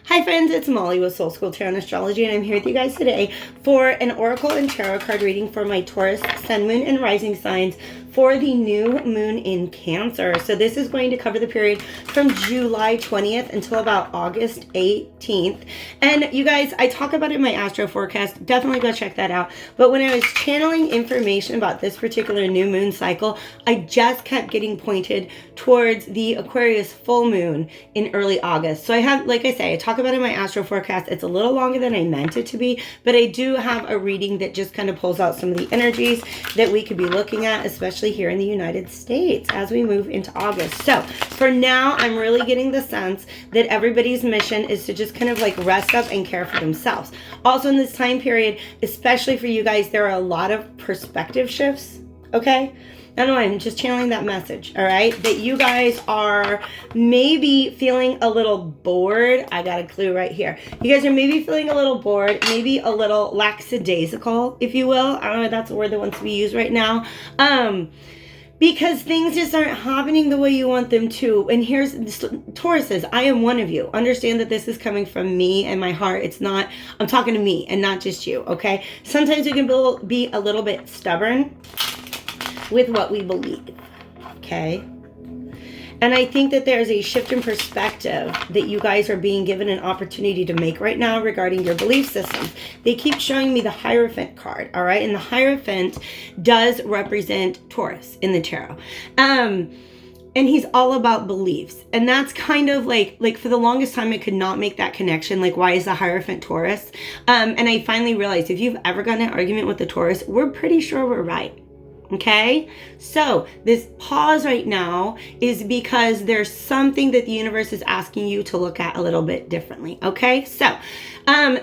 Hi friends, it's Molly with Soul School Tarot and Astrology, and I'm here with you guys today for an Oracle and Tarot card reading for my Taurus, Sun, Moon, and Rising signs for the new moon in Cancer. So this is going to cover the period from July 20th until about August 18th. And you guys, I talk about it in my astro forecast. Definitely go check that out. But when I was channeling information about this particular new moon cycle, I just kept getting pointed towards the Aquarius full moon in early August. So I have, like I say, I talk about it in my astro forecast. It's a little longer than I meant it to be, but I do have a reading that just kind of pulls out some of the energies that we could be looking at, especially here in the United States as we move into August. So for now, I'm really getting the sense that everybody's mission is to just kind of like rest up and care for themselves. Also in this time period, especially for you guys, there are a lot of perspective shifts, okay? I don't know, I'm just channeling that message, all right? That you guys are maybe feeling a little bored. I got a clue right here. You guys are maybe feeling a little bored, maybe a little lackadaisical, if you will. I don't know if that's a word that wants to be used right now. Because things just aren't happening the way you want them to. And here's, Tauruses, I am one of you. Understand that this is coming from me and my heart. It's not, I'm talking to me and not just you, okay? Sometimes we can be a little bit stubborn with what we believe, okay? And I think that there's a shift in perspective that you guys are being given an opportunity to make right now regarding your belief systems. They keep showing me the Hierophant card, all right? And the Hierophant does represent Taurus in the tarot. And he's all about beliefs. And that's kind of like for the longest time, I could not make that connection. Like, why is the Hierophant Taurus? And I finally realized if you've ever gotten an argument with the Taurus, we're pretty sure we're right. Okay, so this pause right now is because there's something that the universe is asking you to look at a little bit differently. Okay, so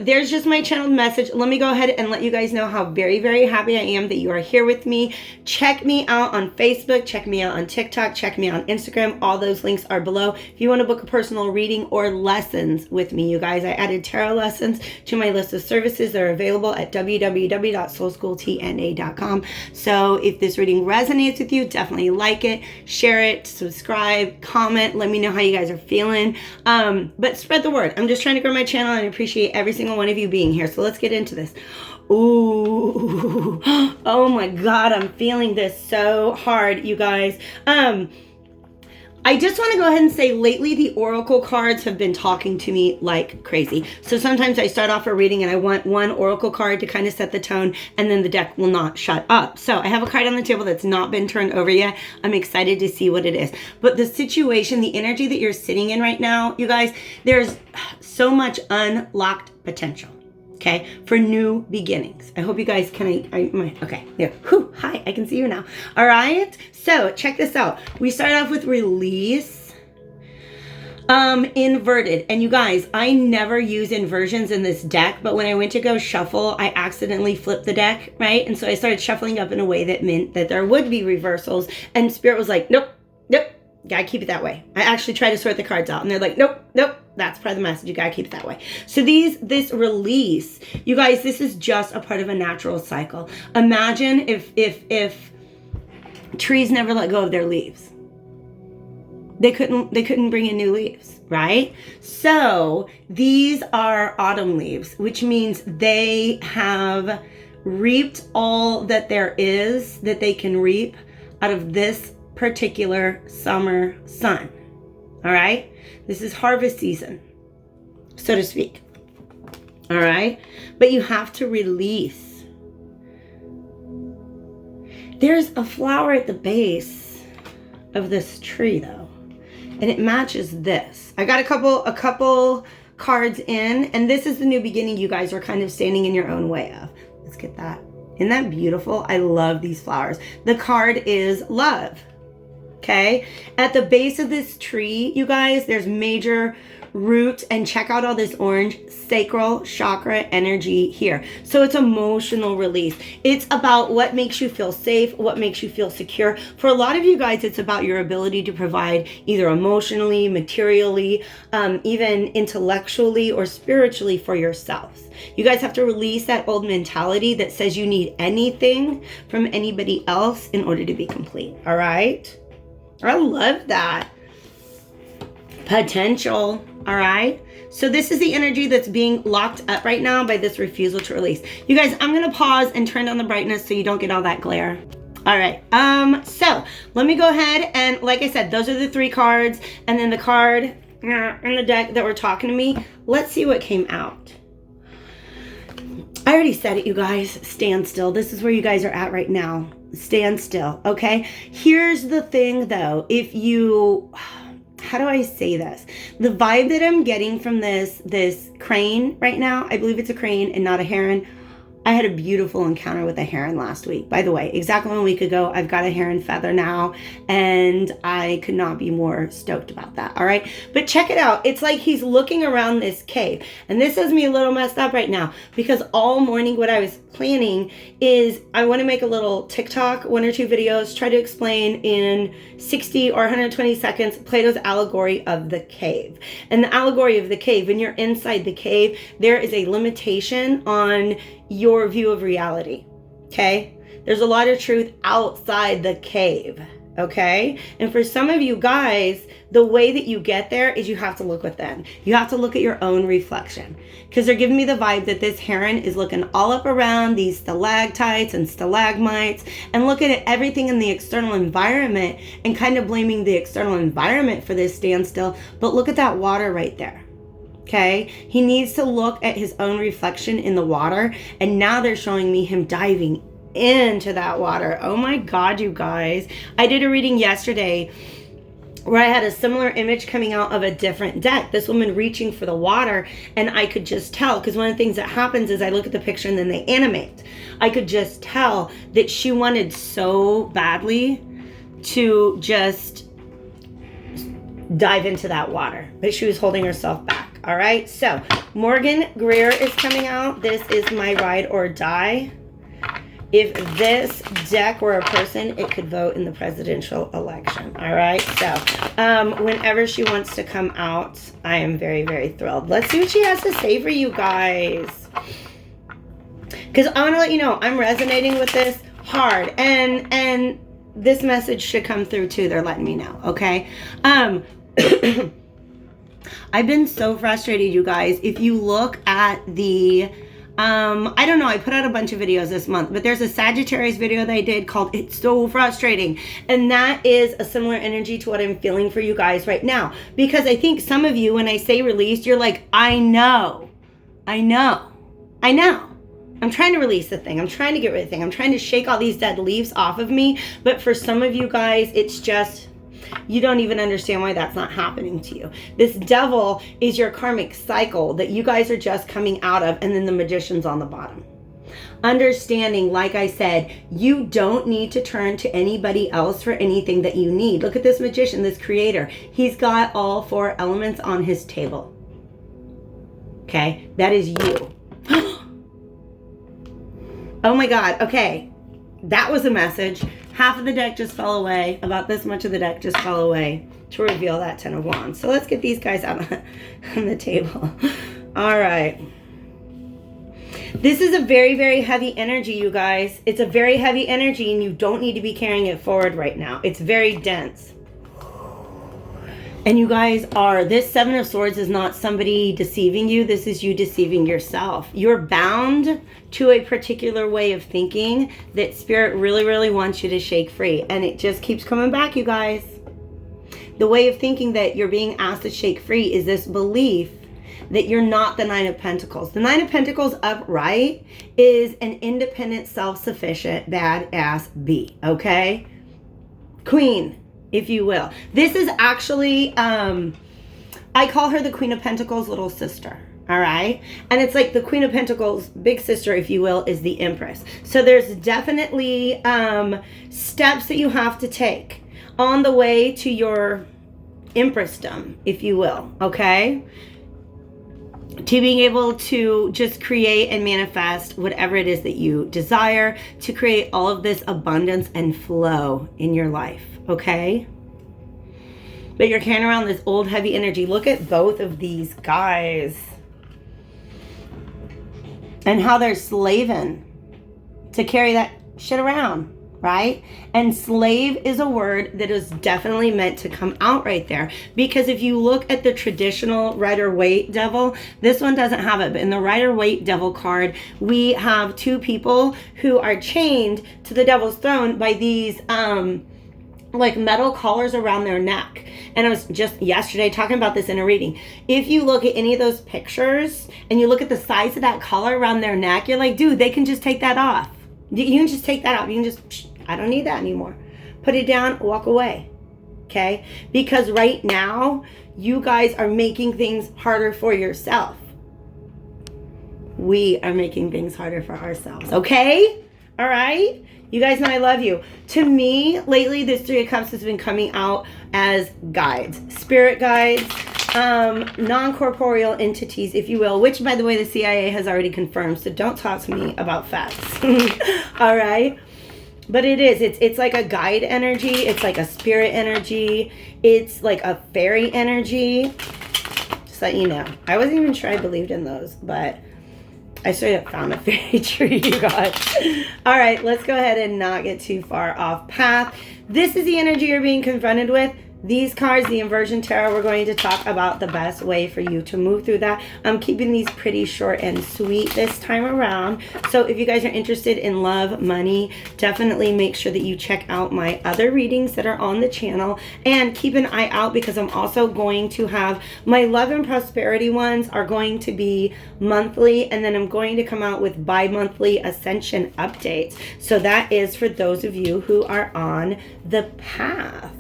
there's just my channeled message. Let me go ahead and let you guys know how very, very happy I am that you are here with me. Check me out on Facebook, check me out on TikTok, check me out on Instagram. All those links are below. If you want to book a personal reading or lessons with me, you guys, I added tarot lessons to my list of services that are available at www.soulschooltna.com. So if this reading resonates with you, definitely like it, share it, subscribe, comment, let me know how you guys are feeling. But spread the word. I'm just trying to grow my channel and I appreciate every single one of you being here. So let's get into this. Ooh, oh my God, I'm feeling this so hard, you guys. I just want to go ahead and say lately the oracle cards have been talking to me like crazy. So sometimes I start off a reading and I want one oracle card to kind of set the tone and then the deck will not shut up. So I have a card on the table that's not been turned over yet. I'm excited to see what it is. But the situation, the energy that you're sitting in right now, you guys, there's so much unlocked potential. Okay, for new beginnings. I hope you guys can, okay, there, whew, hi, I can see you now. All right, so check this out. We start off with release, inverted. And you guys, I never use inversions in this deck, but when I went to go shuffle, I accidentally flipped the deck, right? And so I started shuffling up in a way that meant that there would be reversals, and Spirit was like, nope, nope, gotta keep it that way. I actually tried to sort the cards out and they're like, nope, nope. That's part of the message. You gotta keep it that way. So this release, you guys, this is just a part of a natural cycle. Imagine if trees never let go of their leaves. They couldn't bring in new leaves, right? So these are autumn leaves, which means they have reaped all that there is that they can reap out of this particular summer sun. All right? This is harvest season, so to speak. All right? But you have to release. There's a flower at the base of this tree though, and it matches this. I got a couple cards in, and this is the new beginning you guys are kind of standing in your own way of. Let's get that. Isn't that beautiful? I love these flowers. The card is love. Okay, at the base of this tree, you guys, there's major root, and check out all this orange sacral chakra energy here. So it's emotional release. It's about what makes you feel safe, what makes you feel secure. For a lot of you guys, it's about your ability to provide either emotionally, materially, even intellectually or spiritually for yourselves. You guys have to release that old mentality that says you need anything from anybody else in order to be complete. All right? I love that. potential. All right. So this is the energy that's being locked up right now by this refusal to release. You guys, I'm going to pause and turn down the brightness so you don't get all that glare. All right. So let me go ahead and, like I said, those are the 3 cards, and then the card in the deck that were talking to me. Let's see what came out. I already said it, you guys. Stand still. This is where you guys are at right now. Stand still. Okay. Here's the thing, though. If you, how do I say this? The vibe that I'm getting from this crane right now, I believe it's a crane and not a heron. I had a beautiful encounter with a heron last week. By the way, exactly 1 week ago, I've got a heron feather now, and I could not be more stoked about that, all right? But check it out. It's like he's looking around this cave, and this has me a little messed up right now, because all morning what I was planning is I want to make a little TikTok, 1 or 2 videos, try to explain in 60 or 120 seconds Plato's allegory of the cave. And the allegory of the cave, when you're inside the cave, there is a limitation on your view of reality. Okay? There's a lot of truth outside the cave. Okay? And for some of you guys, the way that you get there is you have to look within. You have to look at your own reflection. Because they're giving me the vibe that this heron is looking all up around these stalactites and stalagmites and looking at everything in the external environment and kind of blaming the external environment for this standstill. But look at that water right there. Okay, he needs to look at his own reflection in the water, and now they're showing me him diving into that water. Oh my God, you guys. I did a reading yesterday where I had a similar image coming out of a different deck. This woman reaching for the water, and I could just tell, because one of the things that happens is I look at the picture and then they animate. I could just tell that she wanted so badly to just dive into that water, but she was holding herself back. All right, so Morgan Greer is coming out. This is my ride or die. If this deck were a person, it could vote in the presidential election. All right, so whenever she wants to come out, I am very, very thrilled. Let's see what she has to say for you guys. Because I want to let you know, I'm resonating with this hard. And this message should come through too. They're letting me know, okay? I've been so frustrated, you guys. If you look at the, I don't know, I put out a bunch of videos this month, but there's a Sagittarius video that I did called It's So Frustrating. And that is a similar energy to what I'm feeling for you guys right now. Because I think some of you, when I say released, you're like, I know. I'm trying to release the thing. I'm trying to get rid of the thing. I'm trying to shake all these dead leaves off of me. But for some of you guys, it's just, you don't even understand why that's not happening to you. This devil is your karmic cycle that you guys are just coming out of, and then the magician's on the bottom. Understanding, like I said, you don't need to turn to anybody else for anything that you need. Look at this magician, this creator. He's got all 4 elements on his table. Okay, that is you. Oh my God, okay. That was a message. Half of the deck just fell away. About this much of the deck just fell away to reveal that 10 of Wands. So let's get these guys out on the table. All right. This is a very, very heavy energy, you guys. It's a very heavy energy, and you don't need to be carrying it forward right now. It's very dense. And you guys are, this 7 of Swords is not somebody deceiving you. This is you deceiving yourself. You're bound to a particular way of thinking that Spirit really, really wants you to shake free. And it just keeps coming back, you guys. The way of thinking that you're being asked to shake free is this belief that you're not the 9 of Pentacles. The 9 of Pentacles upright is an independent, self-sufficient, badass bee, okay? Queen, if you will. This is actually, I call her the Queen of Pentacles' little sister, all right? And it's like the Queen of Pentacles' big sister, if you will, is the Empress. So there's definitely steps that you have to take on the way to your Empressdom, if you will, okay? To being able to just create and manifest whatever it is that you desire, to create all of this abundance and flow in your life, okay? But you're carrying around this old heavy energy. Look at both of these guys and how they're slaving to carry that shit around, right? And slave is a word that is definitely meant to come out right there. Because if you look at the traditional Rider-Waite devil, this one doesn't have it. But in the Rider-Waite devil card, we have two people who are chained to the devil's throne by these like metal collars around their neck. And I was just yesterday talking about this in a reading. If you look at any of those pictures and you look at the size of that collar around their neck, you're like, dude, they can just take that off. You can just take that off. You can just, I don't need that anymore. Put it down, walk away. Okay? Because right now, you guys are making things harder for yourself. We are making things harder for ourselves. Okay? All right? You guys know I love you. To me, lately, this Three of Cups has been coming out as guides. Spirit guides, non-corporeal entities, if you will, which, by the way, the CIA has already confirmed, so don't talk to me about facts. All right? But it is. It's like a guide energy. It's like a spirit energy. It's like a fairy energy. Just let you know. I wasn't even sure I believed in those, but I straight up found a fairy tree, you guys. All right, let's go ahead and not get too far off path. This is the energy you're being confronted with. These cards, the inversion tarot, we're going to talk about the best way for you to move through that. I'm keeping these pretty short and sweet this time around. So if you guys are interested in love, money, definitely make sure that you check out my other readings that are on the channel. And keep an eye out because I'm also going to have my love and prosperity ones are going to be monthly. And then I'm going to come out with bi-monthly ascension updates. So that is for those of you who are on the path.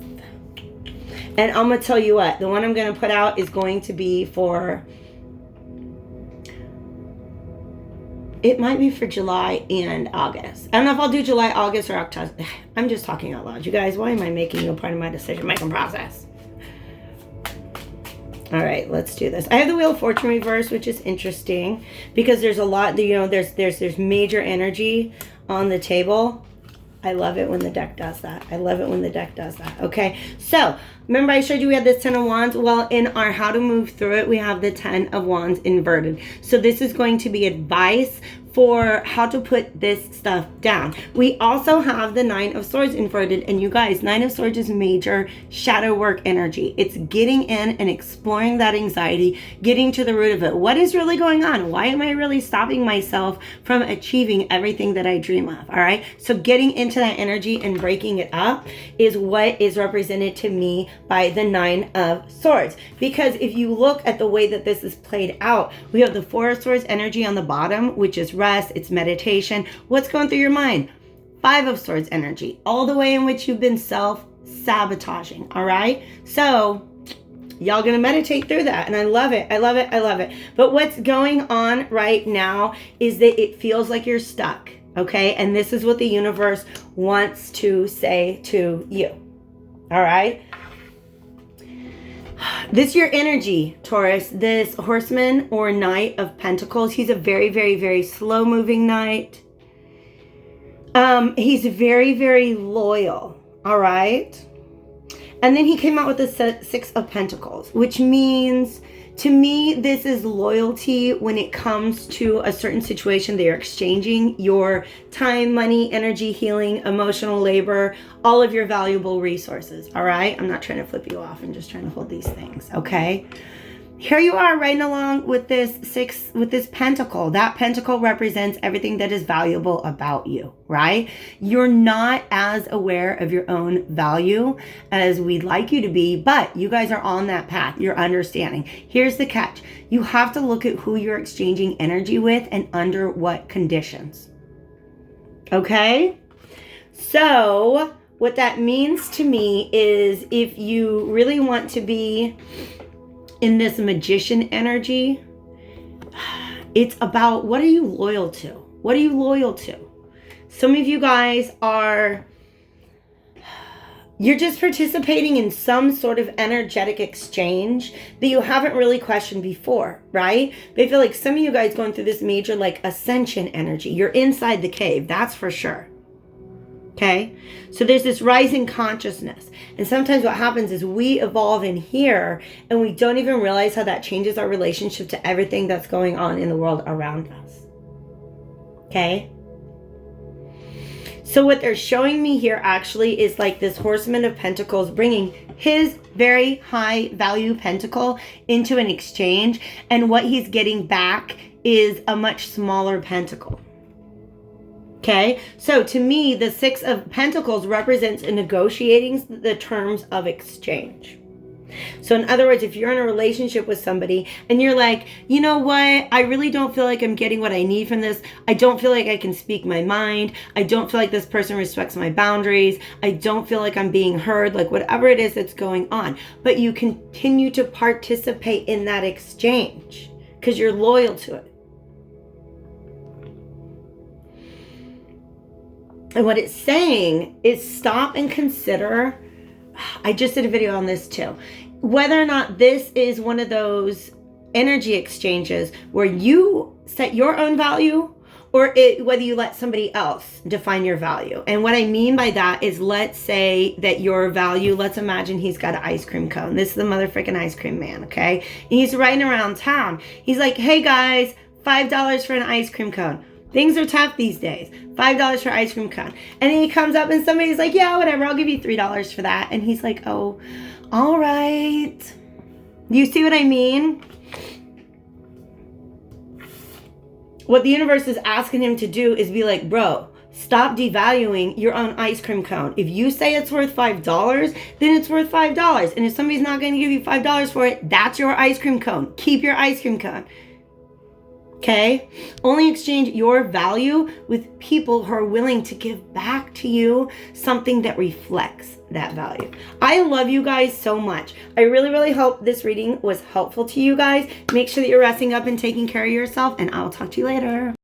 And I'm going to tell you what, the one I'm going to put out is going to be for, it might be for July and August. I don't know if I'll do July, August, or October. I'm just talking out loud. You guys, why am I making you a part of my decision-making process? All right, let's do this. I have the Wheel of Fortune reverse, which is interesting because there's a lot, you know, there's major energy on the table. I love it when the deck does that. I love it when the deck does that. Okay, so remember I showed you we had this 10 of Wands? Well, in our how to move through it, we have the 10 of Wands inverted. So this is going to be advice for how to put this stuff down. We also have the 9 of Swords inverted. And you guys, 9 of Swords is major shadow work energy. It's getting in and exploring that anxiety, getting to the root of it. What is really going on? Why am I really stopping myself from achieving everything that I dream of? All right. So getting into that energy and breaking it up is what is represented to me by the 9 of Swords. Because if you look at the way that this is played out, we have the 4 of Swords energy on the bottom, which is rest, it's meditation. What's going through your mind? 5 of Swords energy, all the way in which you've been self-sabotaging, all right? So y'all gonna meditate through that, and I love it, I love it, I love it. But what's going on right now is that it feels like you're stuck, okay? And this is what the universe wants to say to you, all right? This is your energy, Taurus. This Horseman or Knight of Pentacles, he's a very, very, very slow-moving knight. He's very, very loyal, all right? And then he came out with the 6 of Pentacles, which means, to me, this is loyalty when it comes to a certain situation that you're exchanging your time, money, energy, healing, emotional labor, all of your valuable resources, all right? I'm not trying to flip you off. I'm just trying to hold these things, okay? Here you are riding along with this 6, with this pentacle. That pentacle represents everything that is valuable about you, right? You're not as aware of your own value as we'd like you to be, but you guys are on that path. You're understanding. Here's the catch. You have to look at who you're exchanging energy with and under what conditions. Okay? So what that means to me is if you really want to be in this magician energy, it's about what are you loyal to? What are you loyal to? Some of you guys are, you're just participating in some sort of energetic exchange that you haven't really questioned before, right? But I feel like some of you guys going through this major like ascension energy. You're inside the cave, that's for sure. Okay, so there's this rising consciousness. And sometimes what happens is we evolve in here and we don't even realize how that changes our relationship to everything that's going on in the world around us. Okay, So what they're showing me here actually is like this Horseman of Pentacles bringing his very high value pentacle into an exchange, and what he's getting back is a much smaller pentacle. Okay, so to me, the Six of Pentacles represents negotiating the terms of exchange. So in other words, if you're in a relationship with somebody and you're like, you know what, I really don't feel like I'm getting what I need from this. I don't feel like I can speak my mind. I don't feel like this person respects my boundaries. I don't feel like I'm being heard, like whatever it is that's going on. But you continue to participate in that exchange because you're loyal to it. And what it's saying is stop and consider. I just did a video on this too. Whether or not this is one of those energy exchanges where you set your own value, or whether you let somebody else define your value. And what I mean by that is, let's say that your value, let's imagine he's got an ice cream cone. This is the motherfucking ice cream man, okay? And he's riding around town. He's like, hey guys, $5 for an ice cream cone. Things are tough these days. $5 for ice cream cone. And then he comes up and somebody's like, yeah, whatever, I'll give you $3 for that. And he's like, oh, all right. Do you see what I mean? What the universe is asking him to do is be like, bro, stop devaluing your own ice cream cone. If you say it's worth $5, then it's worth $5. And if somebody's not going to give you $5 for it, that's your ice cream cone. Keep your ice cream cone. Okay? Only exchange your value with people who are willing to give back to you something that reflects that value. I love you guys so much. I really, really hope this reading was helpful to you guys. Make sure that you're resting up and taking care of yourself, and I'll talk to you later.